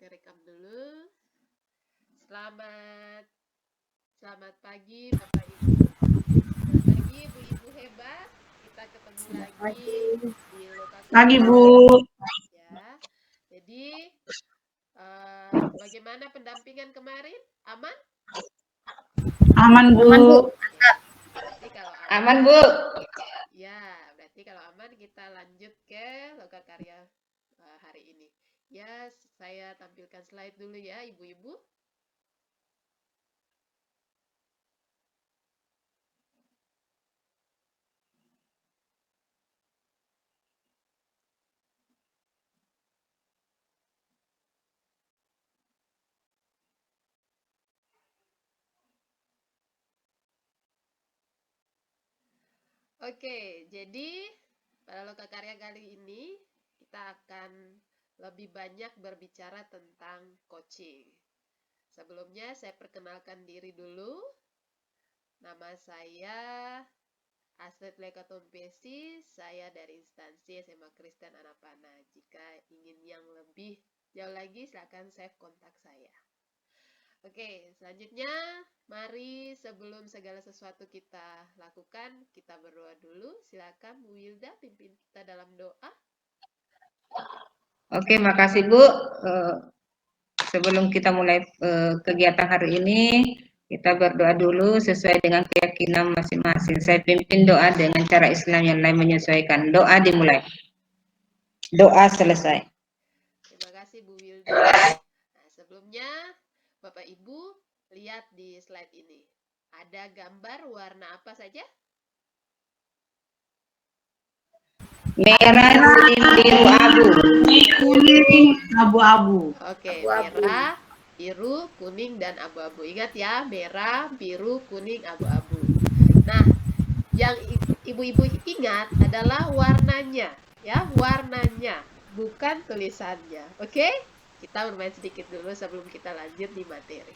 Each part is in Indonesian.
Oke, rekam dulu. Selamat pagi Bapak Ibu. Selamat pagi Ibu-ibu hebat. Kita ketemu lagi di lokasi Pagi, Bu. ya. Jadi bagaimana pendampingan kemarin? Aman? Aman, Bu. Aman, Bu. Berarti kalau Aman, Bu. ya, berarti kalau aman kita lanjut ke lokakarya hari ini. Ya, saya tampilkan slide dulu ya, Ibu-ibu. Oke, jadi pada lokakarya kali ini kita akan lebih banyak berbicara tentang coaching. Sebelumnya saya perkenalkan diri dulu. Nama saya Astrid Lekatompesi, saya dari instansi SMA Kristen Anapana. Jika ingin yang lebih jauh lagi, silakan save kontak saya. Oke, selanjutnya mari sebelum segala sesuatu kita lakukan, kita berdoa dulu. Silakan Bu Wilda pimpin kita dalam doa. Oke, makasih Bu. Sebelum kita mulai kegiatan hari ini, kita berdoa dulu sesuai dengan keyakinan masing-masing. Saya pimpin doa dengan cara Islam yang lain menyesuaikan. Doa dimulai. Doa selesai. Terima kasih Bu Wilda. Nah, sebelumnya Bapak Ibu lihat di slide ini. Ada gambar warna apa saja? Merah, kuning, biru, abu. Kuning, abu-abu. Oke, Abu-abu. merah, biru, kuning, dan abu-abu. Ingat ya, merah, biru, kuning, abu-abu. Nah, yang ibu-ibu ingat adalah warnanya, ya, warnanya, bukan tulisannya. Oke? Kita bermain sedikit dulu sebelum kita lanjut di materi.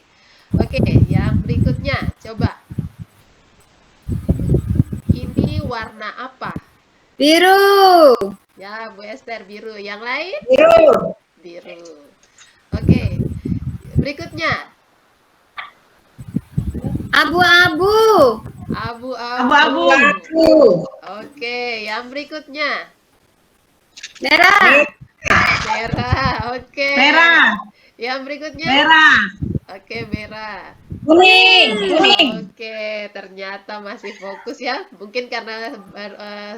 Oke, yang berikutnya, coba. Ini warna apa? Biru. Ya, Bu Esther, biru. Yang lain? Biru. Biru. Oke, berikutnya. Abu-abu. Abu-abu. Abu-abu. Oke, yang berikutnya. Merah. Merah. Oke. Merah. Yang berikutnya. Merah. Oke, merah. Kuning. Kuning. Oke, ternyata masih fokus ya. Mungkin karena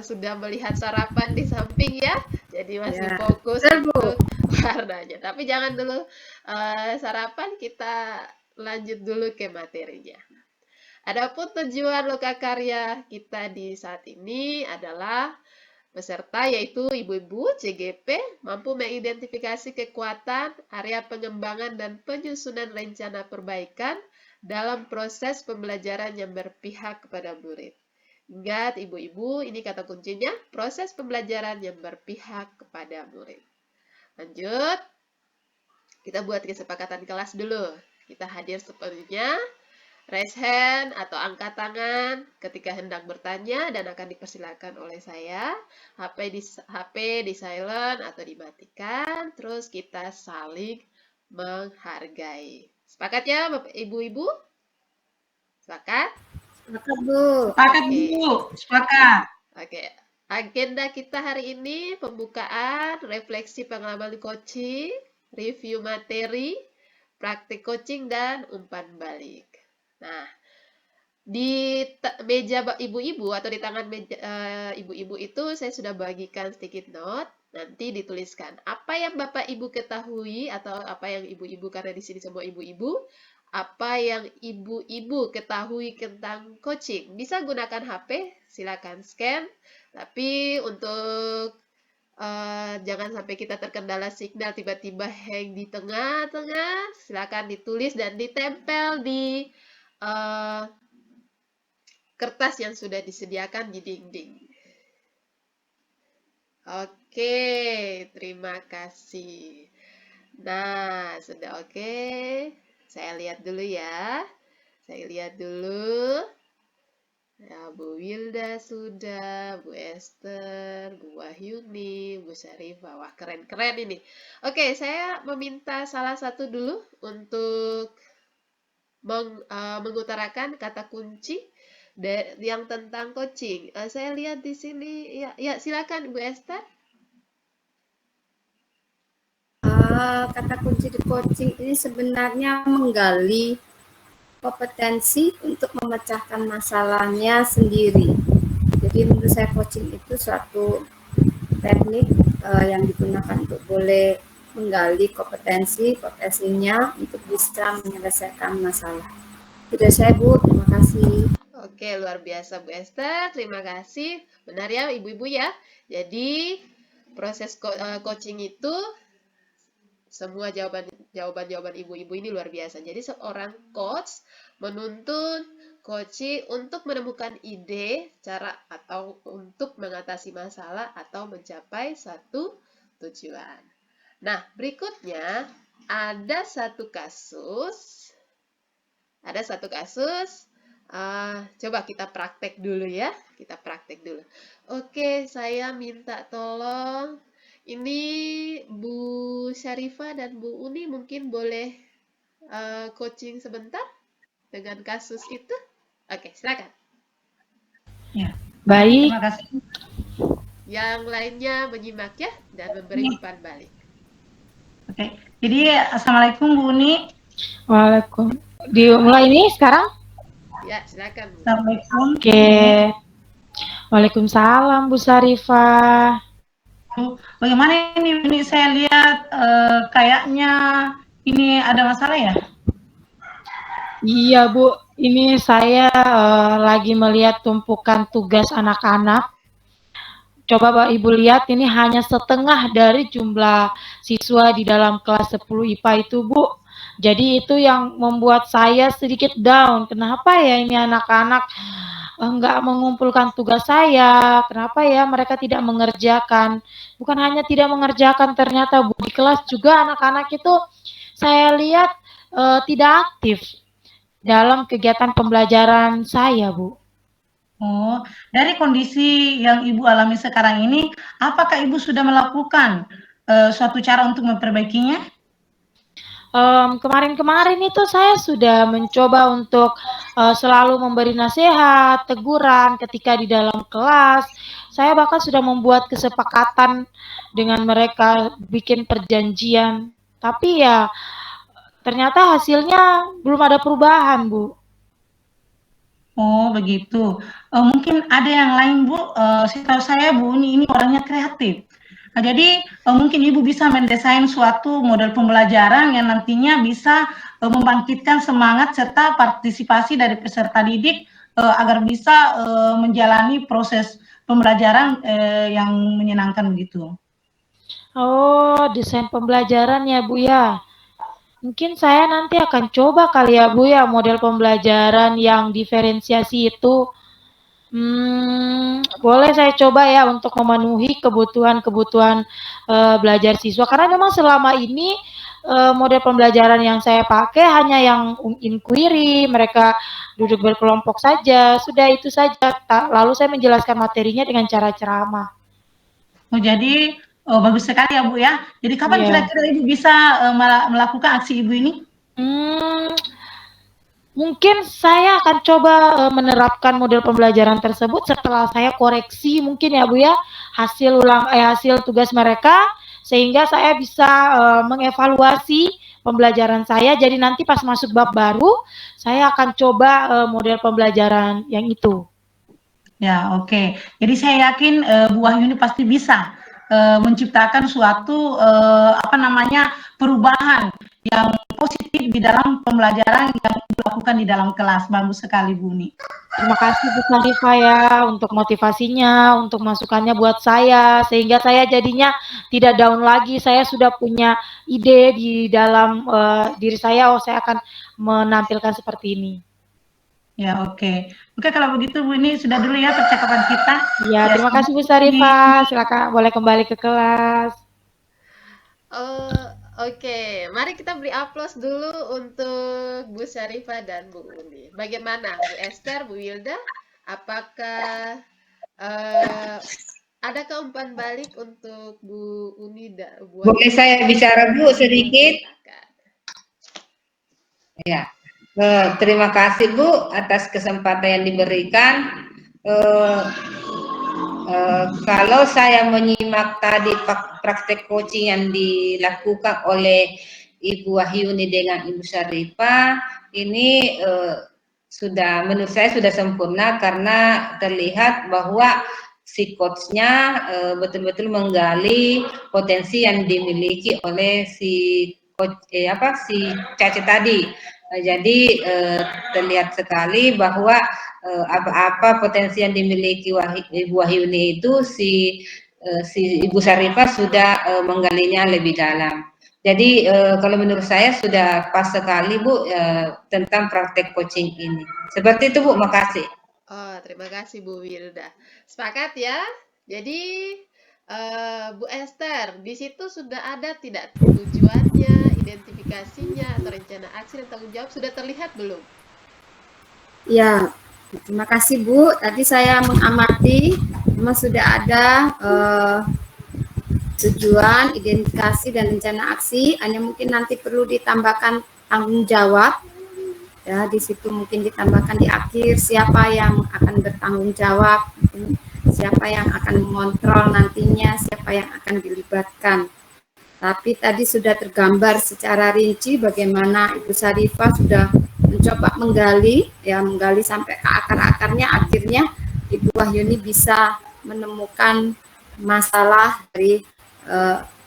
sudah melihat sarapan di samping ya. Jadi masih fokus untuk warnanya. Tapi jangan dulu sarapan, kita lanjut dulu ke materinya. Adapun tujuan lokakarya kita di saat ini adalah peserta yaitu ibu-ibu CGP mampu mengidentifikasi kekuatan, area pengembangan, dan penyusunan rencana perbaikan dalam proses pembelajaran yang berpihak kepada murid. Ingat ibu-ibu, ini kata kuncinya, proses pembelajaran yang berpihak kepada murid. Lanjut, kita buat kesepakatan kelas dulu. Kita hadir sepenuhnya. Raise hand atau angkat tangan ketika hendak bertanya dan akan dipersilakan oleh saya. HP di silent atau dimatikan. Terus kita saling menghargai. Sepakat ya Bapak Ibu-ibu? Sepakat? Sepakat, Bu. Sepakat, Bu. Sepakat. Oke. Agenda kita hari ini pembukaan, refleksi pengalaman coaching, review materi, praktik coaching, dan umpan balik. Nah, di meja ibu-ibu atau di tangan meja ibu-ibu itu saya sudah bagikan sedikit note. Nanti dituliskan apa yang Bapak Ibu ketahui atau apa yang ibu-ibu, karena di sini semua ibu-ibu, apa yang ibu-ibu ketahui tentang coaching. Bisa gunakan HP, silakan scan. Tapi untuk jangan sampai kita terkendala signal tiba-tiba hang di tengah-tengah, silakan ditulis dan ditempel di kertas yang sudah disediakan di dinding. Oke, terima kasih. Nah, sudah oke. Saya lihat dulu ya. Saya lihat dulu. Ya, Bu Wilda sudah, Bu Esther, Bu Wahyuni, Bu Syarifah. Wah, keren-keren ini. Oke, saya meminta salah satu dulu untuk mengutarakan kata kunci yang tentang coaching. Saya lihat di sini, ya silakan Bu Esther. Kata kunci di coaching ini sebenarnya menggali kompetensi untuk memecahkan masalahnya sendiri. Jadi menurut saya coaching itu suatu teknik yang digunakan untuk boleh menggali kompetensinya untuk bisa menyelesaikan masalah. Itu saya Bu, terima kasih. Oke, luar biasa Bu Esther, terima kasih. Benar ya ibu-ibu ya. Jadi proses coaching itu semua jawaban ibu-ibu ini luar biasa. Jadi seorang coach menuntun coaching untuk menemukan ide, cara atau untuk mengatasi masalah atau mencapai satu tujuan. Nah, berikutnya ada satu kasus. Coba kita praktek dulu ya. Kita praktek dulu. Oke, saya minta tolong. Ini Bu Syarifah dan Bu Uni mungkin boleh coaching sebentar dengan kasus itu. Oke, silakan. Ya. Baik. Terima kasih. Yang lainnya menyimak ya dan memberi umpan balik. Oke. Jadi Assalamualaikum Bu Uni. Waalaikumsalam. Dimulai ini sekarang? Ya, silakan Bu. Assalamualaikum. Oke. Waalaikumsalam Bu Syarifah. Bagaimana ini saya lihat kayaknya ini ada masalah ya? Iya Bu, ini saya lagi melihat tumpukan tugas anak-anak. Coba Bapak Ibu lihat, ini hanya setengah dari jumlah siswa di dalam kelas 10 IPA itu Bu. Jadi itu yang membuat saya sedikit down. Kenapa ya ini anak-anak enggak mengumpulkan tugas saya? Kenapa ya mereka tidak mengerjakan? Bukan hanya tidak mengerjakan, ternyata Bu, di kelas juga anak-anak itu saya lihat tidak aktif dalam kegiatan pembelajaran saya, Bu. Oh, dari kondisi yang Ibu alami sekarang ini, apakah Ibu sudah melakukan suatu cara untuk memperbaikinya? Kemarin-kemarin itu saya sudah mencoba untuk selalu memberi nasihat, teguran ketika di dalam kelas. Saya bahkan sudah membuat kesepakatan dengan mereka, bikin perjanjian. Tapi ya ternyata hasilnya belum ada perubahan, Bu. Oh, begitu. Mungkin ada yang lain, Bu. Setahu saya Bu ini orangnya kreatif. Nah, jadi mungkin Ibu bisa mendesain suatu model pembelajaran yang nantinya bisa membangkitkan semangat serta partisipasi dari peserta didik agar bisa menjalani proses pembelajaran yang menyenangkan begitu. Oh, desain pembelajaran ya, Bu ya. Mungkin saya nanti akan coba kali ya, Bu ya, model pembelajaran yang diferensiasi itu. Boleh saya coba ya untuk memenuhi kebutuhan-kebutuhan belajar siswa. Karena memang selama ini model pembelajaran yang saya pakai hanya yang inquiry, mereka duduk berkelompok saja, sudah itu saja. Lalu saya menjelaskan materinya dengan cara ceramah. Oh, jadi bagus sekali ya Bu ya. Jadi kapan kira-kira Ibu bisa melakukan aksi Ibu ini? Mungkin saya akan coba menerapkan model pembelajaran tersebut setelah saya koreksi mungkin ya Bu ya hasil tugas mereka, sehingga saya bisa mengevaluasi pembelajaran saya. Jadi nanti pas masuk bab baru saya akan coba model pembelajaran yang itu. Ya, oke. Jadi saya yakin Bu Wahyuni pasti bisa menciptakan suatu perubahan yang positif di dalam pembelajaran yang dilakukan di dalam kelas. Bagus sekali Bu Uni. Terima kasih Bu Syarifah ya untuk motivasinya, untuk masukannya buat saya, sehingga saya jadinya tidak down lagi. Saya sudah punya ide di dalam diri saya, saya akan menampilkan seperti ini. Ya, oke. Oke, kalau begitu Bu, ini sudah dulu ya percakapan kita. Ya, terima kasih Bu Syarifah. Silakan boleh kembali ke kelas. Oke, mari kita beri aplaus dulu untuk Bu Syarifah dan Bu Uni. Bagaimana Bu Esther, Bu Wilda? Apakah adakah umpan balik untuk Bu Uni buat Boleh saya bicara Bu sedikit? silakan. Ya, terima kasih Bu atas kesempatan yang diberikan. Kalau saya menyimak tadi praktek coaching yang dilakukan oleh Ibu Wahyuni dengan Ibu Syarifah, ini sudah menurut saya sudah sempurna karena terlihat bahwa si coachnya betul-betul menggali potensi yang dimiliki oleh si coach si Caca tadi. Jadi terlihat sekali bahwa apa-apa potensi yang dimiliki Ibu Wahyuni itu si Ibu Syarifah sudah menggalinya lebih dalam. Jadi kalau menurut saya sudah pas sekali Bu tentang praktek coaching ini. Seperti itu Bu, makasih. Oh, terima kasih Bu Wilda. Sepakat ya? Jadi Bu Esther, di situ sudah ada tidak tujuannya, identifikasinya, atau rencana aksi dan tanggung jawab sudah terlihat belum? Ya, terima kasih Bu. Tadi saya mengamati, memang sudah ada tujuan, identifikasi, dan rencana aksi. Hanya mungkin nanti perlu ditambahkan tanggung jawab. Ya, di situ mungkin ditambahkan di akhir siapa yang akan bertanggung jawab, siapa yang akan mengontrol nantinya, siapa yang akan dilibatkan. Tapi tadi sudah tergambar secara rinci bagaimana Ibu Syarifah sudah mencoba menggali sampai ke akar-akarnya, akhirnya Ibu Wahyuni bisa menemukan masalah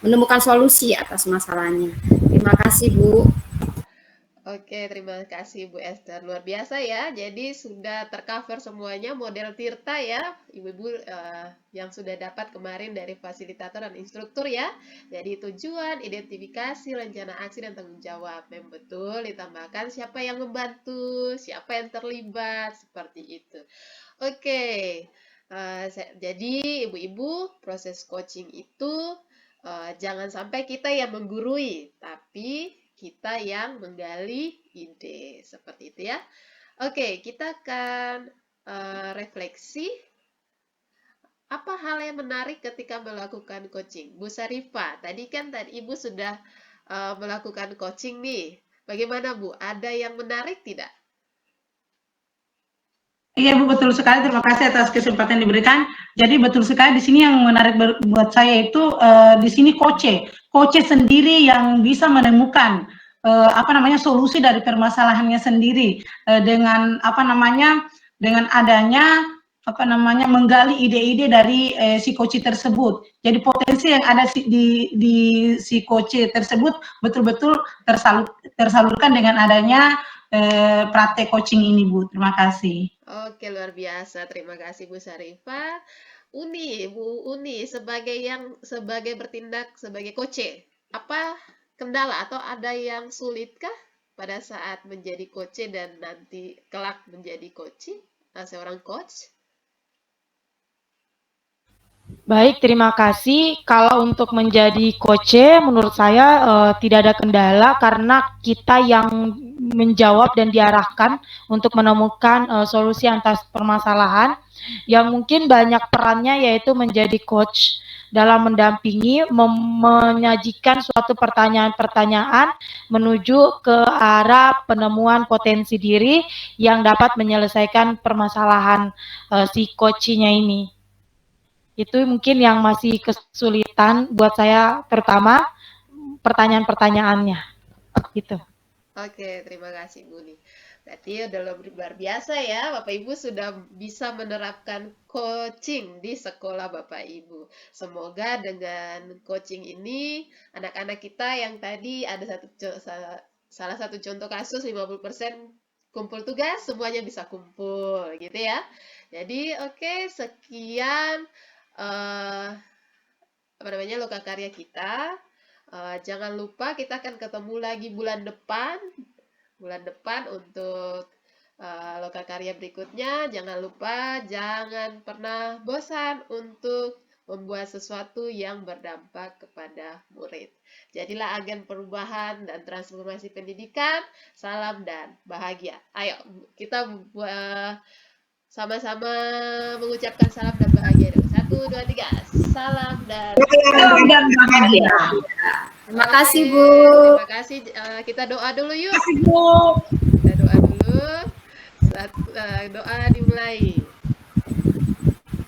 menemukan solusi atas masalahnya. Terima kasih Bu. Oke, terima kasih Bu Esther. Luar biasa ya. Jadi sudah tercover semuanya model Tirta ya, Ibu-ibu yang sudah dapat kemarin dari fasilitator dan instruktur ya. Jadi tujuan, identifikasi, rencana aksi, dan tanggung jawab. Memang betul ditambahkan siapa yang membantu, siapa yang terlibat, seperti itu. Oke, jadi ibu-ibu proses coaching itu jangan sampai kita yang menggurui, tapi kita yang menggali ide, seperti itu ya. Oke, kita akan refleksi apa hal yang menarik ketika melakukan coaching. Bu Syarifah, tadi Ibu sudah melakukan coaching nih. Bagaimana Bu? Ada yang menarik tidak? Iya Bu, betul sekali. Terima kasih atas kesempatan yang diberikan. Jadi betul sekali di sini yang menarik buat saya itu di sini coach sendiri yang bisa menemukan solusi dari permasalahannya sendiri dengan dengan adanya menggali ide-ide dari si coach tersebut. Jadi potensi yang ada di si coach tersebut betul-betul tersalurkan dengan adanya praktek coaching ini Bu. Terima kasih. Oke, luar biasa. Terima kasih Bu Syarifah. Bu Uni sebagai bertindak sebagai coach, apa kendala atau ada yang sulitkah pada saat menjadi coach dan nanti kelak menjadi seorang coach? Baik, terima kasih. Kalau untuk menjadi coach, menurut saya tidak ada kendala karena kita yang menjawab dan diarahkan untuk menemukan solusi atas permasalahan. Yang mungkin banyak perannya yaitu menjadi coach dalam mendampingi, menyajikan suatu pertanyaan-pertanyaan menuju ke arah penemuan potensi diri yang dapat menyelesaikan permasalahan si coachnya ini. Itu mungkin yang masih kesulitan buat saya, terutama pertanyaan-pertanyaannya. Gitu. Oke, terima kasih Bu Uni. Berarti udah luar biasa ya, Bapak Ibu sudah bisa menerapkan coaching di sekolah Bapak Ibu. Semoga dengan coaching ini, anak-anak kita yang tadi ada salah satu contoh kasus 50% kumpul tugas, semuanya bisa kumpul gitu ya. Jadi oke, sekian lokakarya kita. Jangan lupa kita akan ketemu lagi bulan depan untuk lokakarya berikutnya. Jangan lupa, jangan pernah bosan untuk membuat sesuatu yang berdampak kepada murid. Jadilah agen perubahan dan transformasi pendidikan. Salam dan bahagia. Ayo kita sama-sama mengucapkan salam dan bahagia dulu. 1, 2, 3. Salam dan Dan bahagia. Terima kasih, Bu. Terima kasih. Kita doa dulu yuk. Terima kasih, Bu. Kita doa dulu. Doa dimulai.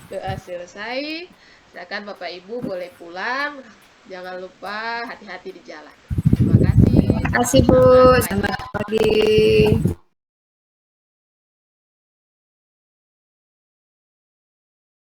Doa selesai. Silakan Bapak Ibu boleh pulang. Jangan lupa hati-hati di jalan. Terima kasih. Terima kasih, Bu. Selamat pagi.